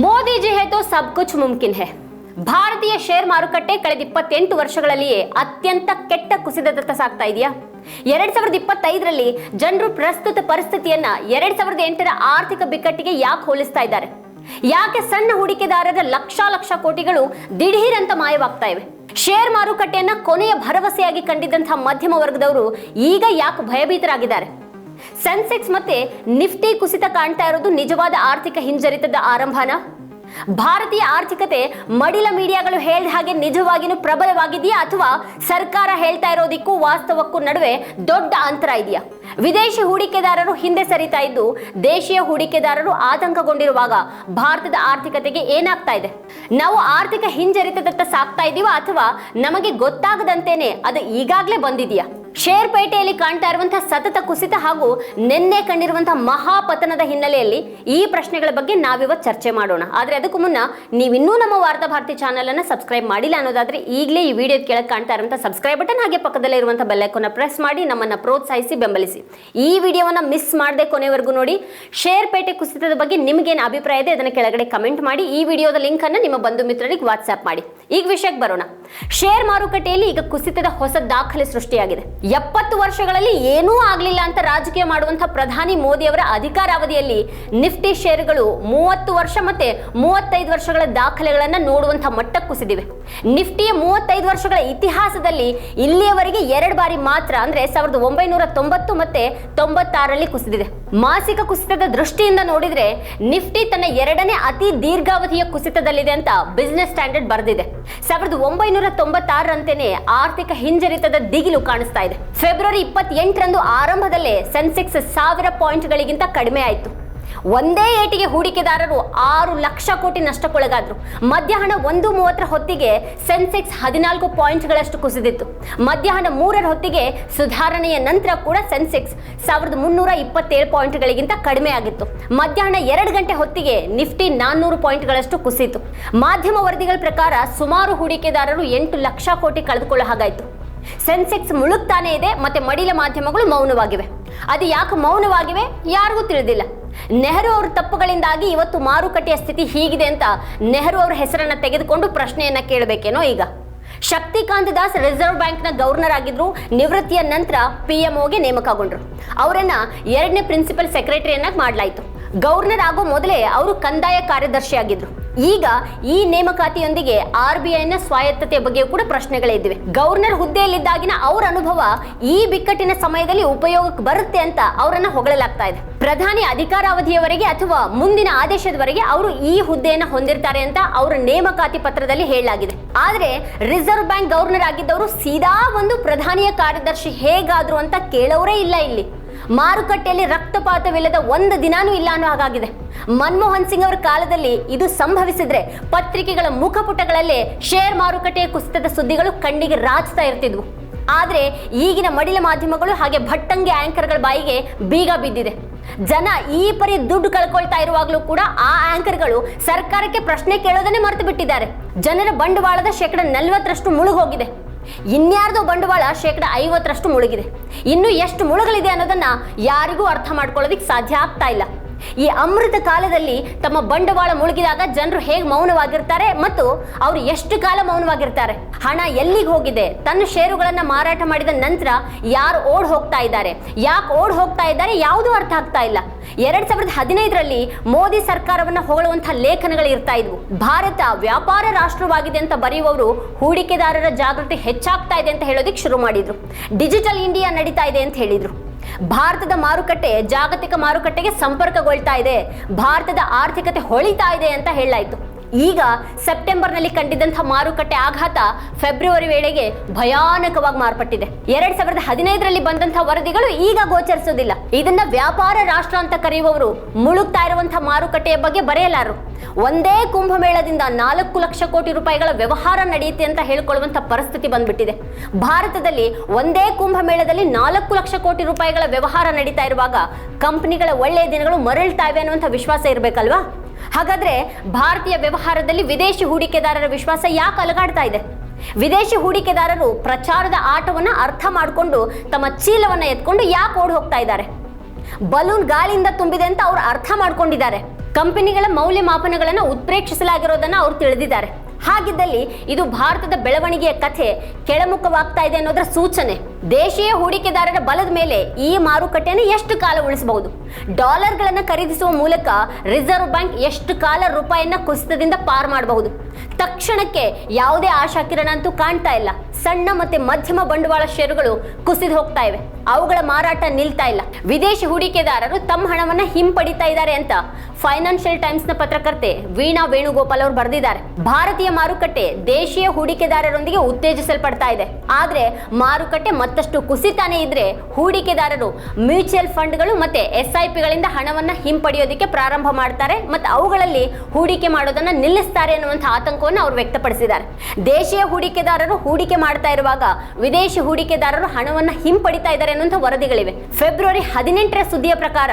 Modi G high ತೋ ಸಬ್ ಕುಚ್ ಮುಮ್ಕಿನ್ high. ಭಾರತೀಯ share ಮಾರುಕಟ್ಟೆ ಕಳೆದ 28 ವರ್ಷಗಳಲ್ಲಿಯೇ ಅತ್ಯಂತ ಕೆಟ್ಟ ಕುಸಿತದತ್ತ ಸಾಗ್ತಾ ಇದೆಯಾ? 2025ರಲ್ಲಿ ಜನರು ಪ್ರಸ್ತುತ ಪರಿಸ್ಥಿತಿಯನ್ನ 2008ರ ಆರ್ಥಿಕ ಬಿಕ್ಕಟ್ಟಿಗೆ ಯಾಕೆ ಹೋಲಿಸ್ತಾ ಇದ್ದಾರೆ? ಯಾಕೆ ಸಣ್ಣ ಹೂಡಿಕೆದಾರರ ಲಕ್ಷ ಕೋಟಿಗಳು ದಿಢೀರಂತ ಮಾಯವಾಗ್ತಾ ಇವೆ? ಶೇರ್ ಮಾರುಕಟ್ಟೆಯನ್ನ ಕೊನೆಯ ಭರವಸೆಯಾಗಿ ಕಂಡಿದ್ದಂತಹ ಮಧ್ಯಮ ವರ್ಗದವರು ಈಗ ಯಾಕೆ ಭಯಭೀತರಾಗಿದ್ದಾರೆ? ಸೆನ್ಸೆಕ್ಸ್ ಮತ್ತೆ ನಿಫ್ಟಿ ಕುಸಿತ ಕಾಣ್ತಾ ಇರೋದು ನಿಜವಾದ ಆರ್ಥಿಕ ಹಿಂಜರಿತದ ಆರಂಭನಾ? ಭಾರತೀಯ ಆರ್ಥಿಕತೆ ಮಡಿಲ ಮೀಡಿಯಾಗಳು ಹೇಳಿದ ಹಾಗೆ ನಿಜವಾಗಿಯೂ ಪ್ರಬಲವಾಗಿದೆಯಾ ಅಥವಾ ಸರ್ಕಾರ ಹೇಳ್ತಾ ಇರೋದಕ್ಕೂ ವಾಸ್ತವಕ್ಕೂ ನಡುವೆ ದೊಡ್ಡ ಅಂತರ ಇದೆಯಾ? ವಿದೇಶಿ ಹೂಡಿಕೆದಾರರು ಹಿಂದೆ ಸರಿತಾ ಇದ್ದು ದೇಶೀಯ ಹೂಡಿಕೆದಾರರು ಆತಂಕಗೊಂಡಿರುವಾಗ ಭಾರತದ ಆರ್ಥಿಕತೆಗೆ ಏನಾಗ್ತಾ ಇದೆ? ನಾವು ಆರ್ಥಿಕ ಹಿಂಜರಿತದತ್ತ ಸಾಗ್ತಾ ಇದೀವಾ ಅಥವಾ ನಮಗೆ ಗೊತ್ತಾಗದಂತೇನೆ ಅದು ಈಗಾಗಲೇ ಬಂದಿದೆಯಾ? ಶೇರ್ ಪೇಟೆಯಲ್ಲಿ ಕಾಣ್ತಾ ಇರುವಂತಹ ಸತತ ಕುಸಿತ ಹಾಗೂ ನಿನ್ನೆ ಕಂಡಿರುವಂತಹ ಮಹಾಪತನದ ಹಿನ್ನೆಲೆಯಲ್ಲಿ ಈ ಪ್ರಶ್ನೆಗಳ ಬಗ್ಗೆ ನಾವಿವತ್ತು ಚರ್ಚೆ ಮಾಡೋಣ. ಆದ್ರೆ ಅದಕ್ಕೂ ಮುನ್ನ ನೀವಿನ್ನೂ ನಮ್ಮ ವಾರ್ತಾ ಭಾರತಿ ಚಾನೆಲ್ ಅನ್ನ ಸಬ್ಸ್ಕ್ರೈಬ್ ಮಾಡಿಲ್ಲ ಅನ್ನೋದಾದ್ರೆ ಈಗಲೇ ಈ ವಿಡಿಯೋ ಕೆಳಗೆ ಕಾಣ್ತಾ ಇರುವಂತಹ ಸಬ್ಸ್ಕ್ರೈಬ್ ಬಟನ್ ಹಾಗೆ ಪಕ್ಕದಲ್ಲೇ ಇರುವಂತಹ ಬೆಲ್ ಐಕಾನ್ ಪ್ರೆಸ್ ಮಾಡಿ ನಮ್ಮನ್ನ ಪ್ರೋತ್ಸಾಹಿಸಿ ಬೆಂಬಲಿಸಿ. ಈ ವಿಡಿಯೋವನ್ನ ಮಿಸ್ ಮಾಡದೆ ಕೊನೆವರೆಗೂ ನೋಡಿ. ಶೇರ್ ಪೇಟೆ ಕುಸಿತದ ಬಗ್ಗೆ ನಿಮಗೇನು ಅಭಿಪ್ರಾಯ ಇದೆ ಅದನ್ನ ಕೆಳಗಡೆ ಕಮೆಂಟ್ ಮಾಡಿ. ಈ ವಿಡಿಯೋದ ಲಿಂಕ್ ಅನ್ನ ನಿಮ್ಮ ಬಂಧು ಮಿತ್ರರಿಗೆ ವಾಟ್ಸ್ಆಪ್ ಮಾಡಿ. ಈಗ ವಿಷಯಕ್ಕೆ ಬರೋಣ. ಶೇರ್ ಮಾರುಕಟ್ಟೆಯಲ್ಲಿ ಈಗ ಕುಸಿತದ ಹೊಸ ದಾಖಲೆ ಸೃಷ್ಟಿಯಾಗಿದೆ. 70 ವರ್ಷಗಳಲ್ಲಿ ಏನೂ ಆಗಲಿಲ್ಲ ಅಂತ ರಾಜಕೀಯ ಮಾಡುವಂತಹ ಪ್ರಧಾನಿ ಮೋದಿ ಅವರ ಅಧಿಕಾರಾವಧಿಯಲ್ಲಿ ನಿಫ್ಟಿ ಷೇರುಗಳು 30 ವರ್ಷ ಮತ್ತೆ 35 ವರ್ಷಗಳ ದಾಖಲೆಗಳನ್ನ ನೋಡುವಂತಹ ಮಟ್ಟಕ್ಕೆ ಕುಸಿದಿವೆ. ನಿಫ್ಟಿಯ 35 ವರ್ಷಗಳ ಇತಿಹಾಸದಲ್ಲಿ ಇಲ್ಲಿಯವರೆಗೆ 2 ಬಾರಿ ಮಾತ್ರ ಅಂದ್ರೆ 1990 ಮತ್ತೆ 96ರಲ್ಲಿ ಕುಸಿದಿದೆ. ಮಾಸಿಕ ಕುಸಿತದ ದೃಷ್ಟಿಯಿಂದ ನೋಡಿದ್ರೆ ನಿಫ್ಟಿ ತನ್ನ 2ನೇ ಅತಿ ದೀರ್ಘಾವಧಿಯ ಕುಸಿತದಲ್ಲಿದೆ ಅಂತ ಬಿಸಿನೆಸ್ ಸ್ಟ್ಯಾಂಡರ್ಡ್ ಬರೆದಿದೆ. 1996ರಂತೆಯೇ ಆರ್ಥಿಕ ಹಿಂಜರಿತದ ದಿಗಿಲು ಕಾಣಿಸ್ತಾ ಇದೆ. ಫೆಬ್ರವರಿ 28ರಂದು ಆರಂಭದಲ್ಲೇ ಸೆನ್ಸೆಕ್ಸ್ 1000 ಪಾಯಿಂಟ್ಗಳಿಗಿಂತ ಕಡಿಮೆ ಆಯಿತು. ಒಂದೇ ಏಟಿಗೆ ಹೂಡಿಕೆದಾರರು 6 ಲಕ್ಷ ಕೋಟಿ ನಷ್ಟಕ್ಕೊಳಗಾದ್ರು. ಮಧ್ಯಾಹ್ನ 1:30 ಹೊತ್ತಿಗೆ ಸೆನ್ಸೆಕ್ಸ್ 14 ಪಾಯಿಂಟ್ಗಳಷ್ಟು ಕುಸಿದಿತ್ತು. ಮಧ್ಯಾಹ್ನ 3 ಹೊತ್ತಿಗೆ ಸುಧಾರಣೆಯ ನಂತರ ಕೂಡ ಸೆನ್ಸೆಕ್ಸ್ 1327 ಪಾಯಿಂಟ್ಗಳಿಗಿಂತ ಕಡಿಮೆ ಆಗಿತ್ತು. ಮಧ್ಯಾಹ್ನ 2 ಗಂಟೆ ಹೊತ್ತಿಗೆ ನಿಫ್ಟಿ 400 ಪಾಯಿಂಟ್ಗಳಷ್ಟು ಕುಸಿತು. ಮಾಧ್ಯಮ ವರದಿಗಳ ಪ್ರಕಾರ ಸುಮಾರು ಹೂಡಿಕೆದಾರರು 8 ಲಕ್ಷ ಕೋಟಿ ಕಳೆದುಕೊಳ್ಳೋ ಹಾಗಾಯಿತು. ಸೆನ್ಸೆಕ್ಸ್ ಮುಳುಗ್ತಾನೆ ಇದೆ ಮತ್ತೆ ಮಡಿಲ ಮಾಧ್ಯಮಗಳು ಮೌನವಾಗಿವೆ. ಅದು ಯಾಕೆ ಮೌನವಾಗಿವೆ ಯಾರಿಗೂ ತಿಳಿದಿಲ್ಲ. ನೆಹರು ಅವರ ತಪ್ಪುಗಳಿಂದಾಗಿ ಇವತ್ತು ಮಾರುಕಟ್ಟೆಯ ಸ್ಥಿತಿ ಹೀಗಿದೆ ಅಂತ ನೆಹರು ಅವರ ಹೆಸರನ್ನ ತೆಗೆದುಕೊಂಡು ಪ್ರಶ್ನೆಯನ್ನ ಕೇಳಬೇಕೇನೋ ಈಗ. ಶಕ್ತಿಕಾಂತ್ ದಾಸ್ ರಿಸರ್ವ್ ಬ್ಯಾಂಕ್ನ ಗವರ್ನರ್ ಆಗಿದ್ರು. ನಿವೃತ್ತಿಯ ನಂತರ PMOಗೆ ನೇಮಕಗೊಂಡ್ರು. ಅವರನ್ನ 2ನೇ ಪ್ರಿನ್ಸಿಪಲ್ ಸೆಕ್ರೆಟರಿಯನ್ನಾಗಿ ಮಾಡಲಾಯಿತು. ಗವರ್ನರ್ ಆಗೋ ಮೊದಲೇ ಅವರು ಕಂದಾಯ ಕಾರ್ಯದರ್ಶಿ ಆಗಿದ್ರು. ಈಗ ಈ ನೇಮಕಾತಿಯೊಂದಿಗೆ RBIನ ಸ್ವಾಯತ್ತತೆಯ ಬಗ್ಗೆಯೂ ಕೂಡ ಪ್ರಶ್ನೆಗಳಿವೆ. ಗವರ್ನರ್ ಹುದ್ದೆಯಲ್ಲಿದ್ದಾಗಿನ ಅವರ ಅನುಭವ ಈ ಬಿಕ್ಕಟ್ಟಿನ ಸಮಯದಲ್ಲಿ ಉಪಯೋಗಕ್ಕೆ ಬರುತ್ತೆ ಅಂತ ಅವರನ್ನ ಹೊಗಳಲಾಗ್ತಾ ಇದೆ. ಪ್ರಧಾನಿ ಅಧಿಕಾರಾವಧಿಯವರೆಗೆ ಅಥವಾ ಮುಂದಿನ ಆದೇಶದವರೆಗೆ ಅವರು ಈ ಹುದ್ದೆಯನ್ನು ಹೊಂದಿರ್ತಾರೆ ಅಂತ ಅವರ ನೇಮಕಾತಿ ಪತ್ರದಲ್ಲಿ ಹೇಳಲಾಗಿದೆ. ಆದ್ರೆ ರಿಸರ್ವ್ ಬ್ಯಾಂಕ್ ಗವರ್ನರ್ ಆಗಿದ್ದವರು ಸೀದಾ ಒಂದು ಪ್ರಧಾನಿಯ ಕಾರ್ಯದರ್ಶಿ ಹೇಗಾದ್ರು ಅಂತ ಕೇಳೋರೇ ಇಲ್ಲ. ಇಲ್ಲಿ ಮಾರುಕಟ್ಟೆಯಲ್ಲಿ ರಕ್ತಪಾತವಿಲ್ಲದ ಒಂದು ದಿನಾನೂ ಇಲ್ಲ ಅನ್ನೋ ಹಾಗಾಗಿದೆ. ಮನಮೋಹನ್ ಸಿಂಗ್ ಅವರ ಕಾಲದಲ್ಲಿ ಇದು ಸಂಭವಿಸಿದ್ರೆ ಪತ್ರಿಕೆಗಳ ಮುಖಪುಟಗಳಲ್ಲೇ ಶೇರ್ ಮಾರುಕಟ್ಟೆಯ ಕುಸಿತದ ಸುದ್ದಿಗಳು ಕಣ್ಣಿಗೆ ರಾಚ್ತಾ ಇರ್ತಿದ್ವು. ಆದ್ರೆ ಈಗಿನ ಮಡಿಲ ಮಾಧ್ಯಮಗಳು ಹಾಗೆ ಭಟ್ಟಂಗಿ ಆಂಕರ್ಗಳ ಬಾಯಿಗೆ ಬೀಗ ಬಿದ್ದಿದೆ. ಜನ ಈ ಪರಿ ದುಡ್ಡು ಕಳ್ಕೊಳ್ತಾ ಇರುವಾಗಲೂ ಕೂಡ ಆ ಆಂಕರ್ಗಳು ಸರ್ಕಾರಕ್ಕೆ ಪ್ರಶ್ನೆ ಕೇಳೋದನ್ನೇ ಮರೆತು ಬಿಟ್ಟಿದ್ದಾರೆ. ಜನರ ಬಂಡವಾಳದ 40% ಮುಳುಗೋಗಿದೆ. ಇನ್ಯಾರ್ದೋ ಬಂಡವಾಳ 50% ಮುಳುಗಿದೆ. ಇನ್ನು ಎಷ್ಟು ಮುಳುಗಲಿದೆ ಅನ್ನೋದನ್ನ ಯಾರಿಗೂ ಅರ್ಥ ಮಾಡ್ಕೊಳ್ಳೋದಿಕ್ಕೆ ಸಾಧ್ಯ ಆಗ್ತಾ ಇಲ್ಲ. ಈ ಅಮೃತ ಕಾಲದಲ್ಲಿ ತಮ್ಮ ಬಂಡವಾಳ ಮುಳುಗಿದಾಗ ಜನರು ಹೇಗೆ ಮೌನವಾಗಿರ್ತಾರೆ ಮತ್ತು ಅವರು ಎಷ್ಟು ಕಾಲ ಮೌನವಾಗಿರ್ತಾರೆ? ಹಣ ಎಲ್ಲಿಗೆ ಹೋಗಿದೆ? ತನ್ನ ಷೇರುಗಳನ್ನ ಮಾರಾಟ ಮಾಡಿದ ನಂತರ ಯಾರು ಓಡ್ ಹೋಗ್ತಾ ಇದ್ದಾರೆ, ಯಾಕೆ ಓಡ್ ಹೋಗ್ತಾ ಇದ್ದಾರೆ, ಯಾವುದೂ ಅರ್ಥ ಆಗ್ತಾ ಇಲ್ಲ. 2015ರಲ್ಲಿ ಮೋದಿ ಸರ್ಕಾರವನ್ನ ಹೊಗಳುವಂತಹ ಲೇಖನಗಳು ಇರ್ತಾ ಇದ್ವು. ಭಾರತ ವ್ಯಾಪಾರ ರಾಷ್ಟ್ರವಾಗಿದೆ ಅಂತ ಬರೆಯುವವರು ಹೂಡಿಕೆದಾರರ ಜಾಗೃತಿ ಹೆಚ್ಚಾಗ್ತಾ ಇದೆ ಅಂತ ಹೇಳೋದಿಕ್ ಶುರು ಮಾಡಿದ್ರು. ಡಿಜಿಟಲ್ ಇಂಡಿಯಾ ನಡೀತಾ ಇದೆ ಅಂತ ಹೇಳಿದ್ರು. ಭಾರತದ ಮಾರುಕಟ್ಟೆ ಜಾಗತಿಕ ಮಾರುಕಟ್ಟೆಗೆ ಸಂಪರ್ಕಗೊಳ್ತಾ ಇದೆ, ಭಾರತದ ಆರ್ಥಿಕತೆ ಹೊಳಿತಾ ಇದೆ ಅಂತ ಹೇಳಲಾಯಿತು. ಈಗ ಸೆಪ್ಟೆಂಬರ್ನಲ್ಲಿ ಕಂಡಿದ್ದಂತಹ ಮಾರುಕಟ್ಟೆ ಆಘಾತ ಫೆಬ್ರವರಿ ವೇಳೆಗೆ ಭಯಾನಕವಾಗಿ ಮಾರ್ಪಟ್ಟಿದೆ. 2015ರಲ್ಲಿ ಬಂದಂತಹ ವರದಿಗಳು ಈಗ ಗೋಚರಿಸೋದಿಲ್ಲ. ಇದನ್ನ ವ್ಯಾಪಾರ ರಾಷ್ಟ್ರ ಅಂತ ಕರೆಯುವವರು ಮುಳುಗ್ತಾ ಇರುವಂತಹ ಮಾರುಕಟ್ಟೆಯ ಬಗ್ಗೆ ಬರೆಯಲಾರರು. ಒಂದೇ ಕುಂಭಮೇಳದಿಂದ 4 ಲಕ್ಷ ಕೋಟಿ ರೂಪಾಯಿಗಳ ವ್ಯವಹಾರ ನಡೆಯುತ್ತೆ ಅಂತ ಹೇಳಿಕೊಳ್ಳುವಂತ ಪರಿಸ್ಥಿತಿ ಬಂದ್ಬಿಟ್ಟಿದೆ. ಭಾರತದಲ್ಲಿ ಒಂದೇ ಕುಂಭಮೇಳದಲ್ಲಿ 4 ಲಕ್ಷ ಕೋಟಿ ರೂಪಾಯಿಗಳ ವ್ಯವಹಾರ ನಡೀತಾ ಇರುವಾಗ ಕಂಪನಿಗಳ ಒಳ್ಳೆಯ ದಿನಗಳು ಮರಳ್ತಾ ಇವೆ ಅನ್ನುವಂಥ ವಿಶ್ವಾಸ ಇರಬೇಕಲ್ವಾ? ಹಾಗಾದ್ರೆ ಭಾರತೀಯ ವ್ಯವಹಾರದಲ್ಲಿ ವಿದೇಶಿ ಹೂಡಿಕೆದಾರರ ವಿಶ್ವಾಸ ಯಾಕೆ ಅಲಗಾಡ್ತಾ ಇದೆ? ವಿದೇಶಿ ಹೂಡಿಕೆದಾರರು ಪ್ರಚಾರದ ಆಟವನ್ನ ಅರ್ಥ ಮಾಡಿಕೊಂಡು ತಮ್ಮ ಚೀಲವನ್ನ ಎತ್ಕೊಂಡು ಯಾಕೆ ಓಡ್ ಹೋಗ್ತಾ ಇದ್ದಾರೆ? ಬಲೂನ್ ಗಾಳಿಯಿಂದ ತುಂಬಿದೆ ಅಂತ ಅವ್ರು ಅರ್ಥ ಮಾಡ್ಕೊಂಡಿದ್ದಾರೆ. ಕಂಪನಿಗಳ ಮೌಲ್ಯಮಾಪನಗಳನ್ನು ಉತ್ಪ್ರೇಕ್ಷಿಸಲಾಗಿರೋದನ್ನ ಅವರು ತಿಳಿದಿದ್ದಾರೆ. ಹಾಗಿದ್ದಲ್ಲಿ ಇದು ಭಾರತದ ಬೆಳವಣಿಗೆಯ ಕಥೆ ಕೆಳಮುಖವಾಗ್ತಾ ಇದೆ ಅನ್ನೋದರ ಸೂಚನೆ. ದೇಶೀಯ ಹೂಡಿಕೆದಾರರ ಬಲದ ಮೇಲೆ ಈ ಮಾರುಕಟ್ಟೆಯನ್ನು ಎಷ್ಟು ಕಾಲ ಉಳಿಸಬಹುದು? ಡಾಲರ್ಗಳನ್ನು ಖರೀದಿಸುವ ಮೂಲಕ ರಿಸರ್ವ್ ಬ್ಯಾಂಕ್ ಎಷ್ಟು ಕಾಲ ರೂಪಾಯಿಯನ್ನ ಕುಸಿತದಿಂದ ಪಾರು ಮಾಡಬಹುದು? ತಕ್ಷಣಕ್ಕೆ ಯಾವುದೇ ಆಶಾಕಿರಣ ಅಂತೂ ಕಾಣ್ತಾ ಇಲ್ಲ. ಸಣ್ಣ ಮತ್ತೆ ಮಧ್ಯಮ ಬಂಡವಾಳ ಷೇರುಗಳು ಕುಸಿದು ಹೋಗ್ತಾ ಇವೆ. ಅವುಗಳ ಮಾರಾಟ ನಿಲ್ತಾ ಇಲ್ಲ. ವಿದೇಶಿ ಹೂಡಿಕೆದಾರರು ತಮ್ಮ ಹಣವನ್ನ ಹಿಂಪಡಿತಾ ಇದ್ದಾರೆ ಅಂತ ಫೈನಾನ್ಷಿಯಲ್ ಟೈಮ್ಸ್ ನ ಪತ್ರಕರ್ತೆ ವೀಣಾ ವೇಣುಗೋಪಾಲ್ ಅವರು ಬರೆದಿದ್ದಾರೆ. ಭಾರತೀಯ ಮಾರುಕಟ್ಟೆ ದೇಶೀಯ ಹೂಡಿಕೆದಾರರೊಂದಿಗೆ ಉತ್ತೇಜಿಸಲ್ಪಡ್ತಾ ಇದೆ. ಆದ್ರೆ ಮಾರುಕಟ್ಟೆ ಮತ್ತಷ್ಟು ಕುಸಿತಾನೆ ಇದ್ರೆ ಹೂಡಿಕೆದಾರರು ಮ್ಯೂಚುವಲ್ ಫಂಡ್ಗಳು ಮತ್ತೆ SIPಗಳಿಂದ ಹಣವನ್ನ ಹಿಂಪಡೆಯೋದಕ್ಕೆ ಪ್ರಾರಂಭ ಮಾಡ್ತಾರೆ ಮತ್ತೆ ಅವುಗಳಲ್ಲಿ ಹೂಡಿಕೆ ಮಾಡೋದನ್ನ ನಿಲ್ಲಿಸ್ತಾರೆ ಅನ್ನುವಂಥ ಆತಂಕವನ್ನು ಅವರು ವ್ಯಕ್ತಪಡಿಸಿದ್ದಾರೆ. ದೇಶೀಯ ಹೂಡಿಕೆದಾರರು ಹೂಡಿಕೆ ಮಾಡ್ತಾ ಇರುವಾಗ ವಿದೇಶಿ ಹೂಡಿಕೆದಾರರು ಹಣವನ್ನ ಹಿಂಪಡಿತಾ ಇದ್ದಾರೆ ಅನ್ನುವಂಥ ವರದಿಗಳಿವೆ. ಫೆಬ್ರವರಿ 18ರ ಸುದ್ದಿಯ ಪ್ರಕಾರ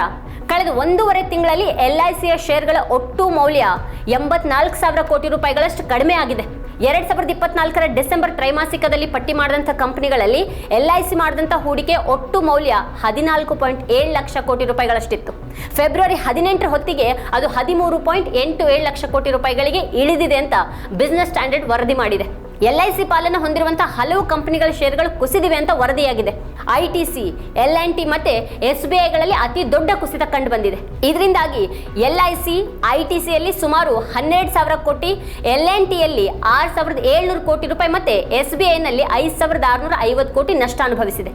ಕಳೆದ 1.5 ತಿಂಗಳಲ್ಲಿ LICಯ ಶೇರ್ಗಳ ಒಟ್ಟು ಮೌಲ್ಯ 84,000 ಕೋಟಿ ರೂಪಾಯಿಗಳಷ್ಟು ಕಡಿಮೆ ಆಗಿದೆ. 2024ರ ಡಿಸೆಂಬರ್ ತ್ರೈಮಾಸಿಕದಲ್ಲಿ ಪಟ್ಟಿ ಮಾಡಿದಂಥ ಕಂಪನಿಗಳಲ್ಲಿ LIC ಮಾಡಿದಂಥ ಹೂಡಿಕೆ ಒಟ್ಟು ಮೌಲ್ಯ 14.7 ಲಕ್ಷ ಕೋಟಿ ರೂಪಾಯಿಗಳಷ್ಟಿತ್ತು. ಫೆಬ್ರವರಿ 18ರ ಹೊತ್ತಿಗೆ ಅದು 13.87 ಲಕ್ಷ ಕೋಟಿ ರೂಪಾಯಿಗಳಿಗೆ ಇಳಿದಿದೆ ಅಂತ ಬಿಸಿನೆಸ್ ಸ್ಟ್ಯಾಂಡರ್ಡ್ ವರದಿ ಮಾಡಿದೆ. LIC ಪಾಲನ್ನು ಹೊಂದಿರುವಂತಹ ಹಲವು ಕಂಪನಿಗಳ ಷೇರುಗಳು ಕುಸಿದಿವೆ ಅಂತ ವರದಿಯಾಗಿದೆ. ITC, L&T ಮತ್ತೆ SBIಗಳಲ್ಲಿ ಅತಿ ದೊಡ್ಡ ಕುಸಿತ ಕಂಡು ಬಂದಿದೆ. ಇದರಿಂದಾಗಿ LIC, ITCಯಲ್ಲಿ ಸುಮಾರು 12,000 ಕೋಟಿ, L&Tಯಲ್ಲಿ 6,700 ಕೋಟಿ ರೂಪಾಯಿ ಮತ್ತೆ SBIನಲ್ಲಿ 5,650 ಕೋಟಿ ನಷ್ಟ ಅನುಭವಿಸಿದೆ.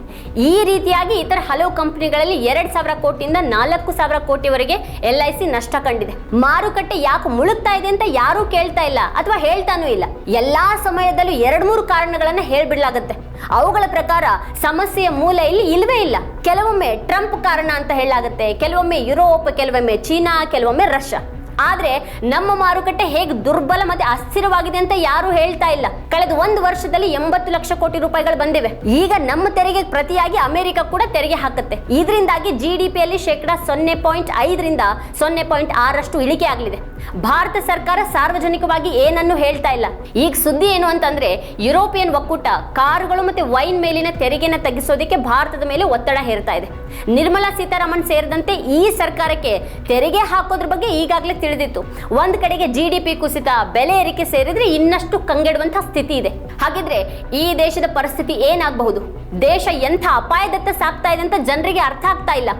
ಈ ರೀತಿಯಾಗಿ ಇತರ ಹಲವು ಕಂಪನಿಗಳಲ್ಲಿ 2,000 ಕೋಟಿಯಿಂದ 4,000 ಕೋಟಿವರೆಗೆ LIC ನಷ್ಟ ಕಂಡಿದೆ. ಮಾರುಕಟ್ಟೆ ಯಾಕೆ ಮುಳುಗ್ತಾ ಇದೆ ಅಂತ ಯಾರೂ ಕೇಳ್ತಾ ಇಲ್ಲ ಅಥವಾ ಹೇಳ್ತಾನೂ ಇಲ್ಲ. ಎಲ್ಲಾ ಸಮಯದಲ್ಲೂ 2-3 ಕಾರಣಗಳನ್ನ ಹೇಳ್ಬಿಡ್ಲಾಗತ್ತೆ. ಅವುಗಳ ಪ್ರಕಾರ ಸಮಸ್ಯೆಯ ಮೂಲ ಇಲ್ಲಿ ಇಲ್ವೇ ಇಲ್ಲ. ಕೆಲವೊಮ್ಮೆ ಟ್ರಂಪ್ ಕಾರಣ ಅಂತ ಹೇಳಲಾಗುತ್ತೆ, ಕೆಲವೊಮ್ಮೆ ಯುರೋಪ್, ಕೆಲವೊಮ್ಮೆ ಚೀನಾ, ಕೆಲವೊಮ್ಮೆ ರಷ್ಯಾ. ಆದ್ರೆ ನಮ್ಮ ಮಾರುಕಟ್ಟೆ ಹೇಗೆ ದುರ್ಬಲ ಮತ್ತೆ ಅಸ್ಥಿರವಾಗಿದೆ ಅಂತ ಯಾರು ಹೇಳ್ತಾ ಇಲ್ಲ. ಕಳೆದ 1 ವರ್ಷದಲ್ಲಿ 80 ಲಕ್ಷ ಕೋಟಿ ರೂಪಾಯಿಗಳು ಬಂದಿವೆ. ಈಗ ನಮ್ಮ ತೆರಿಗೆ ಪ್ರತಿಯಾಗಿ ಅಮೆರಿಕ ಕೂಡ ತೆರಿಗೆ ಹಾಕುತ್ತೆ. ಇದರಿಂದಾಗಿ GDPಯಲ್ಲಿ ಶೇಕಡ 0.5ರಿಂದ 0.6ರಷ್ಟು ಇಳಿಕೆ ಆಗಲಿದೆ. ಭಾರತ ಸರ್ಕಾರ ಸಾರ್ವಜನಿಕವಾಗಿ ಏನನ್ನು ಹೇಳ್ತಾ ಇಲ್ಲ. ಈಗ ಸುದ್ದಿ ಏನು ಅಂತಂದ್ರೆ ಯುರೋಪಿಯನ್ ಒಕ್ಕೂಟ ಕಾರುಗಳು ಮತ್ತೆ ವೈನ್ ಮೇಲಿನ ತೆರಿಗೆನ ತಗ್ಗಿಸೋದಕ್ಕೆ ಭಾರತದ ಮೇಲೆ ಒತ್ತಡ ಹೇರ್ತಾ ಇದೆ. ನಿರ್ಮಲಾ ಸೀತಾರಾಮನ್ ಸೇರಿದಂತೆ ಈ ಸರ್ಕಾರಕ್ಕೆ ತೆರಿಗೆ ಹಾಕೋದ್ರ ಬಗ್ಗೆ ಈಗಾಗಲೇ ತಿಳಿದಿತ್ತು. ಒಂದ್ ಕಡೆಗೆ GDP ಕುಸಿತ, ಬೆಲೆ ಏರಿಕೆ ಸೇರಿದ್ರೆ ಇನ್ನಷ್ಟು ಕಂಗೆಡುವಂತಹ ಸ್ಥಿತಿ ಇದೆ. ಹಾಗಿದ್ರೆ ಈ ದೇಶದ ಪರಿಸ್ಥಿತಿ ಏನಾಗಬಹುದು? ದೇಶ ಎಂಥ ಅಪಾಯದತ್ತ ಸಾಗ್ತಾ ಇದೆ ಅಂತ ಜನರಿಗೆ ಅರ್ಥ ಆಗ್ತಾ ಇಲ್ಲ.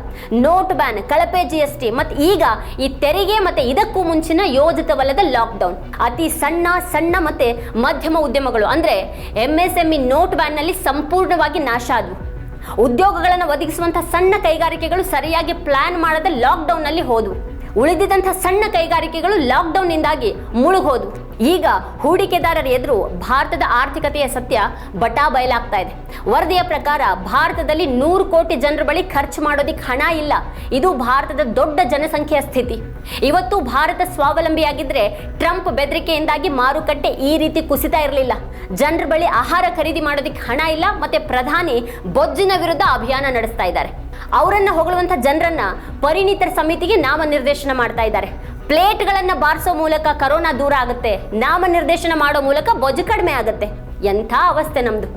ನೋಟ್ ಬ್ಯಾನ್, ಕಳಪೆ GST ಮತ್ತೆ ಈಗ ಈ ತೆರಿಗೆ ಮತ್ತೆ ಇದಕ್ಕೂ ಮುಂಚಿನ ಯೋಜಿತವಲ್ಲದ ಲಾಕ್ಡೌನ್ ಅತಿ ಸಣ್ಣ ಮತ್ತೆ ಮಧ್ಯಮ ಉದ್ಯಮಗಳು ಅಂದ್ರೆ MSME ನೋಟ್ ಬ್ಯಾನ್ ನಲ್ಲಿ ಸಂಪೂರ್ಣವಾಗಿ ನಾಶ ಆದವು. ಉದ್ಯೋಗಗಳನ್ನು ಒದಗಿಸುವಂತಹ ಸಣ್ಣ ಕೈಗಾರಿಕೆಗಳು ಸರಿಯಾಗಿ ಪ್ಲಾನ್ ಮಾಡದೆ ಲಾಕ್ಡೌನ್ ನಲ್ಲಿ ಹೋದವು. ಉಳಿದಿದ್ದಂಥ ಸಣ್ಣ ಕೈಗಾರಿಕೆಗಳು ಲಾಕ್ಡೌನ್ ನಿಂದಾಗಿ ಮುಳುಗೋದು. ಈಗ ಹೂಡಿಕೆದಾರರ ಎದುರು ಭಾರತದ ಆರ್ಥಿಕತೆಯ ಸತ್ಯ ಬಟಾ ಬಯಲಾಗ್ತಾ ಇದೆ. ವರದಿಯ ಪ್ರಕಾರ ಭಾರತದಲ್ಲಿ 100 ಕೋಟಿ ಜನರ ಬಳಿ ಖರ್ಚು ಮಾಡೋದಿಕ್ಕೆ ಹಣ ಇಲ್ಲ. ಇದು ಭಾರತದ ದೊಡ್ಡ ಜನಸಂಖ್ಯೆಯ ಸ್ಥಿತಿ. ಇವತ್ತು ಭಾರತ ಸ್ವಾವಲಂಬಿಯಾಗಿದ್ರೆ ಟ್ರಂಪ್ ಬೆದರಿಕೆಯಿಂದಾಗಿ ಮಾರುಕಟ್ಟೆ ಈ ರೀತಿ ಕುಸಿತಾ ಇರಲಿಲ್ಲ. ಜನರ ಬಳಿ ಆಹಾರ ಖರೀದಿ ಮಾಡೋದಿಕ್ಕೆ ಹಣ ಇಲ್ಲ. ಮತ್ತೆ ಪ್ರಧಾನಿ ಬೊಜ್ಜಿನ ವಿರುದ್ಧ ಅಭಿಯಾನ ನಡೆಸ್ತಾ ಇದ್ದಾರೆ. ಅವರನ್ನ ಹೊಗಳುವಂತ ಜನರನ್ನ ಪರಿಣಿತರ ಸಮಿತಿಗೆ ನಾಮನಿರ್ದೇಶನ ಮಾಡ್ತಾ ಇದ್ದಾರೆ. ಪ್ಲೇಟ್ಗಳನ್ನ ಬಾರಿಸೋ ಮೂಲಕ ಕರೋನಾ ದೂರ ಆಗುತ್ತೆ, ನಾಮನಿರ್ದೇಶನ ಮಾಡೋ ಮೂಲಕ ಬೊಜ್ಜು ಕಡಿಮೆ ಆಗುತ್ತೆ. ಎಂಥ ಅವಸ್ಥೆ ನಮ್ದು.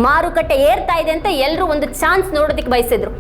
ಮಾರುಕಟ್ಟೆ ಏರ್ತಾ ಇದೆ ಅಂತ ಎಲ್ಲರೂ ಒಂದು ಚಾನ್ಸ್ ನೋಡೋದಕ್ಕೆ ಬಯಸಿದ್ರು.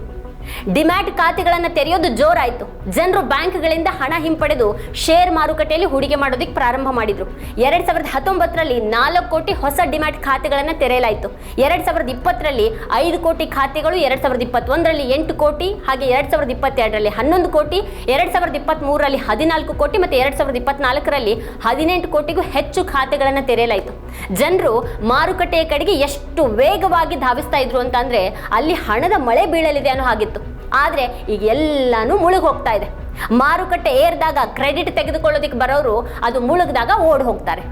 ಡಿಮ್ಯಾಟ್ ಖಾತೆಗಳನ್ನು ತೆರೆಯೋದು ಜೋರಾಯಿತು. ಜನರು ಬ್ಯಾಂಕ್ಗಳಿಂದ ಹಣ ಹಿಂಪಡೆದು ಶೇರ್ ಮಾರುಕಟ್ಟೆಯಲ್ಲಿ ಹೂಡಿಕೆ ಮಾಡೋದಕ್ಕೆ ಪ್ರಾರಂಭ ಮಾಡಿದ್ರು. 2019ರಲ್ಲಿ 4 ಕೋಟಿ ಹೊಸ ಡಿಮ್ಯಾಟ್ ಖಾತೆಗಳನ್ನು ತೆರೆಯಲಾಯಿತು. 2020ರಲ್ಲಿ 5 ಕೋಟಿ ಖಾತೆಗಳು, 2021ರಲ್ಲಿ 8 ಕೋಟಿ, ಹಾಗೆ 2022ರಲ್ಲಿ 11 ಕೋಟಿ, 2023ರಲ್ಲಿ 14 ಕೋಟಿ ಮತ್ತು 2024ರಲ್ಲಿ 18 ಕೋಟಿಗೂ ಹೆಚ್ಚು ಖಾತೆಗಳನ್ನು ತೆರೆಯಲಾಯಿತು. ಜನರು ಮಾರುಕಟ್ಟೆಯ ಕಡೆಗೆ ಎಷ್ಟು ವೇಗವಾಗಿ ಧಾವಿಸ್ತಾ ಇದ್ರು ಅಂತಂದ್ರೆ ಅಲ್ಲಿ ಹಣದ ಮಳೆ ಬೀಳಲಿದೆ ಅನ್ನೋ ಹಾಗಿತ್ತು. ಆದ್ರೆ ಈಗ ಎಲ್ಲಾನು ಮುಳುಗಿ ಹೋಗ್ತಾ ಇದೆ. ಮಾರುಕಟ್ಟೆ ಏರ್ದಾಗ ಕ್ರೆಡಿಟ್ ತೆಗೆದುಕೊಳ್ಳೋದಿಕ್ಕೆ ಬರೋರು ಅದು ಮುಳುಗಿದಾಗ ಓಡ್ ಹೋಗ್ತಾರೆ.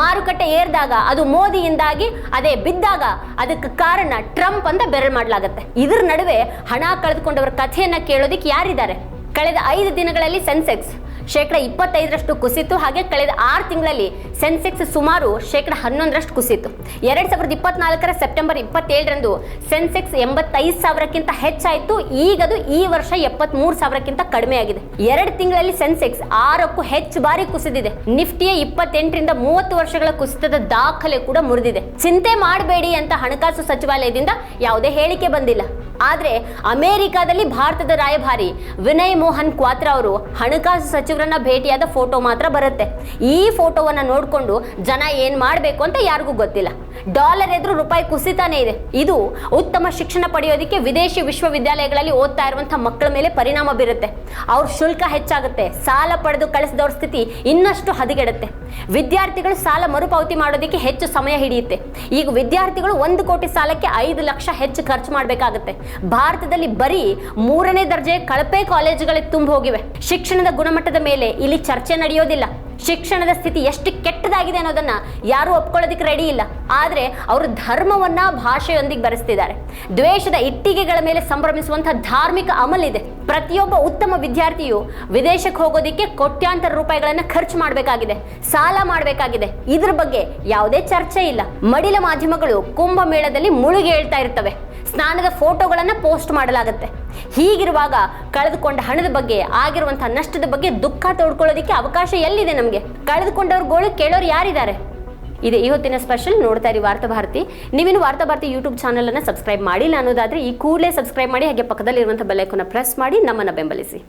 ಮಾರುಕಟ್ಟೆ ಏರ್ದಾಗ ಅದು ಮೋದಿಯಿಂದಾಗಿ, ಅದೇ ಬಿದ್ದಾಗ ಅದಕ್ಕೆ ಕಾರಣ ಟ್ರಂಪ್ ಅಂತ ಬೆರಳು ಮಾಡಲಾಗುತ್ತೆ. ಇದ್ರ ನಡುವೆ ಹಣ ಕಳೆದುಕೊಂಡವರ ಕಥೆಯನ್ನ ಕೇಳೋದಿಕ್ಕೆ ಯಾರಿದ್ದಾರೆ? ಕಳೆದ 5 ದಿನಗಳಲ್ಲಿ ಸೆನ್ಸೆಕ್ಸ್ ಶೇಕಡ 25ರಷ್ಟು ಕುಸಿತು. ಹಾಗೆ ಕಳೆದ 6 ತಿಂಗಳಲ್ಲಿ ಸೆನ್ಸೆಕ್ಸ್ ಸುಮಾರು ಶೇಕಡ 11ರಷ್ಟು ಕುಸಿತು. 2024ರ ಸೆಪ್ಟೆಂಬರ್ 27ರಂದು ಸೆನ್ಸೆಕ್ಸ್ 85,000ಕ್ಕಿಂತ ಹೆಚ್ಚಾಯಿತು. ಈಗದು ಈ ವರ್ಷ 73,000ಕ್ಕಿಂತ ಕಡಿಮೆ ಆಗಿದೆ. 2 ತಿಂಗಳಲ್ಲಿ ಸೆನ್ಸೆಕ್ಸ್ 6ಕ್ಕೂ ಹೆಚ್ಚು ಬಾರಿ ಕುಸಿದಿದೆ. ನಿಫ್ಟಿಯ 28ರಿಂದ 30 ವರ್ಷಗಳ ಕುಸಿತದ ದಾಖಲೆ ಕೂಡ ಮುರಿದಿದೆ. ಚಿಂತೆ ಮಾಡಬೇಡಿ ಅಂತ ಹಣಕಾಸು ಸಚಿವಾಲಯದಿಂದ ಯಾವುದೇ ಹೇಳಿಕೆ ಬಂದಿಲ್ಲ. ಆದ್ರೆ ಅಮೆರಿಕಾದಲ್ಲಿ ಭಾರತದ ರಾಯಭಾರಿ ವಿನಯ್ ಮೋಹನ್ ಕ್ವಾತ್ರಾ ಅವರು ಹಣಕಾಸು ಸಚಿವರನ್ನ ಭೇಟಿಯಾದ ಫೋಟೋ ಮಾತ್ರ ಬರುತ್ತೆ. ಈ ಫೋಟೋವನ್ನ ನೋಡ್ಕೊಂಡು ಜನ ಏನ್ ಮಾಡ್ಬೇಕು ಅಂತ ಯಾರಿಗೂ ಗೊತ್ತಿಲ್ಲ. ಡಾಲರ್ ಎದುರು ರೂಪಾಯಿ ಕುಸಿತಾನೇ ಇದೆ. ಇದು ಉತ್ತಮ ಶಿಕ್ಷಣ ಪಡೆಯೋದಕ್ಕೆ ವಿದೇಶಿ ವಿಶ್ವವಿದ್ಯಾಲಯಗಳಲ್ಲಿ ಓದ್ತಾ ಇರುವಂತಹ ಮಕ್ಕಳ ಮೇಲೆ ಪರಿಣಾಮ ಬೀರುತ್ತೆ. ಅವ್ರ ಶುಲ್ಕ ಹೆಚ್ಚಾಗುತ್ತೆ. ಸಾಲ ಪಡೆದು ಕಳಿಸಿದವ್ರ ಸ್ಥಿತಿ ಇನ್ನಷ್ಟು ಹದಗೆಡುತ್ತೆ. ವಿದ್ಯಾರ್ಥಿಗಳು ಸಾಲ ಮರುಪಾವತಿ ಮಾಡೋದಕ್ಕೆ ಹೆಚ್ಚು ಸಮಯ ಹಿಡಿಯುತ್ತೆ. ಈಗ ವಿದ್ಯಾರ್ಥಿಗಳು 1 ಕೋಟಿ ಸಾಲಕ್ಕೆ 5 ಲಕ್ಷ ಹೆಚ್ಚು ಖರ್ಚು ಮಾಡಬೇಕಾಗುತ್ತೆ. ಭಾರತದಲ್ಲಿ ಬರೀ 3ನೇ ದರ್ಜೆ ಕಳಪೆ ಕಾಲೇಜುಗಳೇ ತುಂಬ ಹೋಗಿವೆ. ಶಿಕ್ಷಣದ ಗುಣಮಟ್ಟದ ಮೇಲೆ ಇಲ್ಲಿ ಚರ್ಚೆ ನಡೆಯೋದಿಲ್ಲ. ಶಿಕ್ಷಣದ ಸ್ಥಿತಿ ಎಷ್ಟು ಕೆಟ್ಟದಾಗಿದೆ ಅನ್ನೋದನ್ನ ಯಾರು ಒಪ್ಕೊಳ್ಳೋದಕ್ಕೆ ರೆಡಿ ಇಲ್ಲ. ಆದ್ರೆ ಅವರು ಧರ್ಮವನ್ನ ಭಾಷೆಯೊಂದಿಗೆ ಬರೆಸ್ತಿದ್ದಾರೆ. ದ್ವೇಷದ ಇಟ್ಟಿಗೆಗಳ ಮೇಲೆ ಸಂಭ್ರಮಿಸುವಂತಹ ಧಾರ್ಮಿಕ ಅಮಲ್ ಇದೆ. ಪ್ರತಿಯೊಬ್ಬ ಉತ್ತಮ ವಿದ್ಯಾರ್ಥಿಯು ವಿದೇಶಕ್ಕೆ ಹೋಗೋದಿಕ್ಕೆ ಕೋಟ್ಯಾಂತರ ರೂಪಾಯಿಗಳನ್ನ ಖರ್ಚು ಮಾಡಬೇಕಾಗಿದೆ, ಸಾಲ ಮಾಡಬೇಕಾಗಿದೆ. ಇದ್ರ ಬಗ್ಗೆ ಯಾವುದೇ ಚರ್ಚೆ ಇಲ್ಲ. ಮಡಿಲ ಮಾಧ್ಯಮಗಳು ಕುಂಭಮೇಳದಲ್ಲಿ ಮುಳುಗಿ ಹೇಳ್ತಾ ಇರ್ತವೆ. ಸ್ನಾನದ ಫೋಟೋಗಳನ್ನ ಪೋಸ್ಟ್ ಮಾಡಲಾಗುತ್ತೆ. ಹೀಗಿರುವಾಗ ಕಳೆದುಕೊಂಡ ಹಣದ ಬಗ್ಗೆ, ಆಗಿರುವಂತಹ ನಷ್ಟದ ಬಗ್ಗೆ ದುಃಖ ತೋಡ್ಕೊಳ್ಳೋದಕ್ಕೆ ಅವಕಾಶ ಎಲ್ಲಿದೆ ನಮಗೆ? ಕಳೆದುಕೊಂಡವ್ರ ಗೋಳು ಕೇಳೋರು ಯಾರಿದ್ದಾರೆ? ಇದೆ ಈ ಹೊತ್ತಿನ ಸ್ಪೆಷಲ್. ನೋಡ್ತಾ ಇರಿ ವಾರ್ತಾಭಾರತಿ. ನೀವಿನ್ನು ವಾರ್ತಾಭಾರತಿ ಯೂಟ್ಯೂಬ್ ಚಾನಲ್ ಅನ್ನ ಸಬ್ಸ್ಕ್ರೈಬ್ ಮಾಡಿಲ್ಲ ಅನ್ನೋದಾದ್ರೆ ಈ ಕೂಡಲೇ ಸಬ್ಸ್ಕ್ರೈಬ್ ಮಾಡಿ, ಹಾಗೆ ಪಕ್ಕದಲ್ಲಿರುವಂತಹ ಬೆಲ್ ಐಕಾನ್ ಪ್ರೆಸ್ ಮಾಡಿ ನಮ್ಮನ್ನ ಬೆಂಬಲಿಸಿ.